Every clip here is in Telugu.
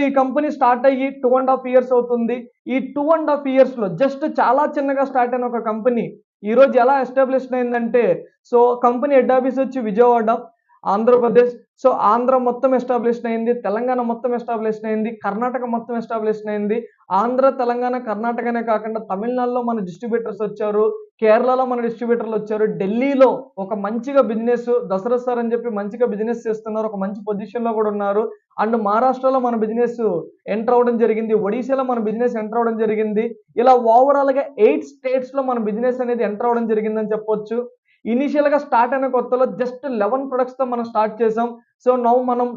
ఈ కంపెనీ స్టార్ట్ అయ్యి 2.5 ఇయర్స్ అవుతుంది. ఈ 2.5 ఇయర్స్ లో జస్ట్ చాలా చిన్నగా స్టార్ట్ అయిన ఒక కంపెనీ ఈ రోజు ఎలా ఎస్టాబ్లిష్ అయిందంటే, సో కంపెనీ హెడ్ ఆఫీస్ వచ్చి విజయవాడ, ఆంధ్రప్రదేశ్. సో ఆంధ్ర మొత్తం ఎస్టాబ్లిష్ అయింది, తెలంగాణ మొత్తం ఎస్టాబ్లిష్ అయింది, కర్ణాటక మొత్తం ఎస్టాబ్లిష్ అయింది. ఆంధ్ర, తెలంగాణ, కర్ణాటకనే కాకుండా తమిళనాడులో మన డిస్ట్రిబ్యూటర్స్ వచ్చారు, కేరళలో మన డిస్ట్రిబ్యూటర్లు వచ్చారు, ఢిల్లీలో ఒక మంచిగా బిజినెస్ దసరా సార్ అని చెప్పి మంచిగా బిజినెస్ చేస్తున్నారు, ఒక మంచి పొజిషన్ లో కూడా ఉన్నారు. అండ్ మహారాష్ట్రలో మన బిజినెస్ ఎంటర్ అవ్వడం జరిగింది, ఒడిశాలో మన బిజినెస్ ఎంటర్ అవ్వడం జరిగింది. ఇలా ఓవరాల్ గా 8 స్టేట్స్ లో మన బిజినెస్ అనేది ఎంటర్ అవ్వడం జరిగిందని చెప్పొచ్చు. ఇనిషియల్ గా స్టార్ట్ అయిన కొత్తలో జస్ట్ 11 ప్రొడక్ట్స్ తో మనం స్టార్ట్ చేసాం. సో నౌ మనం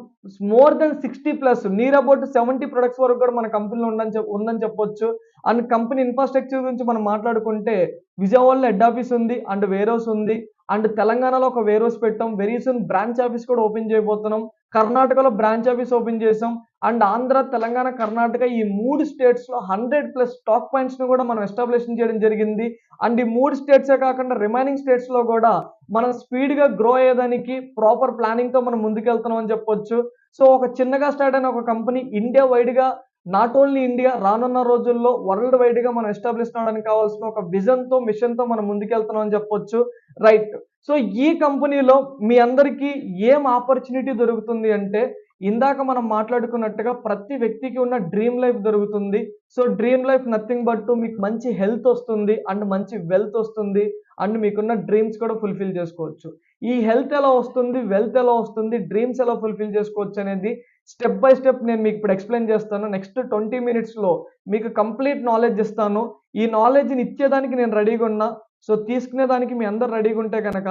more than 60 plus near about 70 products వరకు కూడా మన కంపెనీలో ఉందని చెప్పొచ్చు. అండ్ కంపెనీ ఇన్ఫ్రాస్ట్రక్చర్ గురించి మనం మాట్లాడుకుంటే విజయవాడలో హెడ్ ఆఫీస్ ఉంది అండ్ వేర్ హౌస్ ఉంది. అండ్ తెలంగాణలో ఒక వేర్ హౌస్ పెట్టాం, వెరీ సూన్ బ్రాంచ్ ఆఫీస్ కూడా ఓపెన్ చేయబోతున్నాం. కర్ణాటకలో బ్రాంచ్ ఆఫీస్ ఓపెన్ చేసాం. అండ్ ఆంధ్ర, తెలంగాణ, కర్ణాటక ఈ 3 స్టేట్స్ లో 100 ప్లస్ స్టాక్ పాయింట్స్ ను కూడా మనం ఎస్టాబ్లిష్ చేయడం జరిగింది. అండ్ ఈ 3 స్టేట్సే కాకుండా రిమైనింగ్ స్టేట్స్ లో కూడా మనం స్పీడ్ గా గ్రో అయ్యేదానికి ప్రాపర్ ప్లానింగ్ తో మనం ముందుకెళ్తున్నాం అని చెప్పొచ్చు. సో ఒక చిన్నగా స్టార్ట్ అయిన ఒక కంపెనీ ఇండియా వైడ్ గా, నాట్ ఓన్లీ ఇండియా, రానున్న రోజుల్లో వరల్డ్ వైడ్ గా మనం ఎస్టాబ్లిష్ అవడానికి కావాల్సిన ఒక విజన్ తో, మిషన్ తో మనం ముందుకెళ్తున్నాం అని చెప్పొచ్చు. రైట్. సో ఈ కంపెనీలో మీ అందరికీ ఏం ఆపర్చునిటీ దొరుకుతుంది అంటే, ఇందాక మనం మాట్లాడుకున్నట్టుగా ప్రతి వ్యక్తికి ఉన్న డ్రీమ్ లైఫ్ దొరుకుతుంది. So dream life nothing but మీకు మంచి హెల్త్ వస్తుంది అండ్ మంచి వెల్త్ వస్తుంది అండ్ మీకున్న డ్రీమ్స్ కూడా ఫుల్ఫిల్ చేసుకోవచ్చు. ఈ హెల్త్ ఎలా వస్తుంది, వెల్త్ ఎలా వస్తుంది, డ్రీమ్స్ ఎలా ఫుల్ఫిల్ చేసుకోవచ్చు అనేది స్టెప్ బై స్టెప్ నేను మీకు ఇప్పుడు ఎక్స్ప్లెయిన్ చేస్తాను. నెక్స్ట్ 20 మినిట్స్ లో మీకు కంప్లీట్ నాలెడ్జ్ ఇస్తాను. ఈ నాలెడ్జ్ని ఇచ్చేదానికి నేను రెడీగా ఉన్నా. సో తీసుకునేదానికి మీ అందరు రెడీగా ఉంటే కనుక